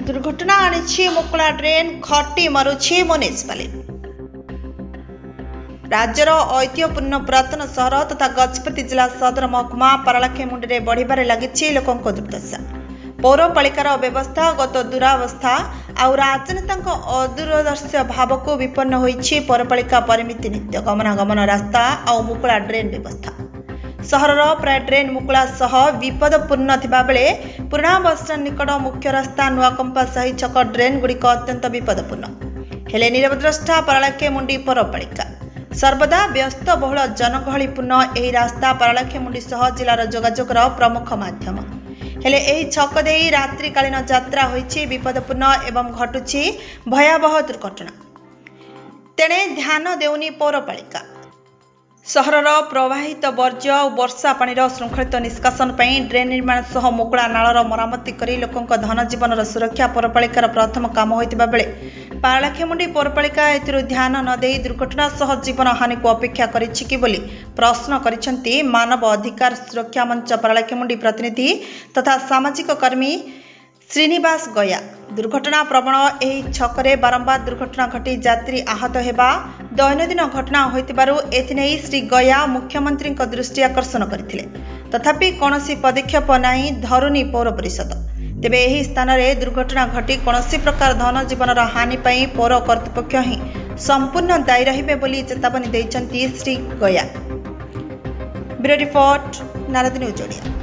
दुर्घटना आनी मुकुला ड्रेन खटी मारुछि म्युनिसिपालिटी। राज्यर ऐतिह्यपूर्ण पुरातन सहर तथा गजपति जिला सदर महकुमा पारालाखेमुंडी में बढ़िबारे लगी लोकों दुर्दशा। पौरपालिकार व्यवस्था गत दुरावस्था आउ राजनेता अदूरदर्शी भाव को विपन्न होइछि पौरपालिका परिमिति नित्य गमनागमन रास्ता आउ मुकुला ड्रेन व्यवस्था। सहरर प्राय ड्रेन मुकुला सह विपदपूर्ण थिबा बेले पुराणा बसस्टाण्ड निकट मुख्य रास्ता नुआकंपा साही छक ड्रेन गुड़िक अत्यंत विपदपूर्ण हेले नीरवद्रष्टा पारालाखेमुंडी पौरपालिका सर्वदा व्यस्त बहुल जनगहलीपूर्ण यह रास्ता पारालाखेमुंडी सह जिलार जोगाजोगर प्रमुख माध्यम हेले एही छक देई रात्रिकालीन यात्रा होइछि विपदपूर्ण एवं घटुछि भयावह दुर्घटना। तेणे ध्यान देउनी पौरपालिका सहरर प्रवाहित वर्ज्य और वर्षा पानीर श्रृंखलित निष्कासन पर ड्रेन निर्माण सह मुकुला नालर मरामती करी लोकों धन जीवन सुरक्षा पौरपालिकार प्रथम काम होइतिबा बेले पारालाखेमुंडी पौरपालिका एथिरु ध्यान न देई दुर्घटना सह जीवन हानि को अपेक्षा करिछि कि बोली प्रश्न करिसेंती मानव अधिकार सुरक्षा मंच पारालाखेमुंडी प्रतिनिधि तथा सामाजिक कर्मी श्रीनिवास गया। दुर्घटना प्रवण एही छकरे बारंबार दुर्घटना घटी यात्री आहत हेबा दैनंदिन घटना होइतिबारु एथिनेई श्री गया मुख्यमंत्री दृष्टि आकर्षण करथिले तथापि कौनसी पदक्षेप नाही धरुनी पौर परिषद। तेबे एही स्थान रे दुर्घटना घटी कौनसी प्रकार धन जीवन हानि पई पौर कर्तृपक्ष ही संपूर्ण दायी रहिबे बोली चेतावनी दैछंती श्री गया। Bureau report Narad news Odia.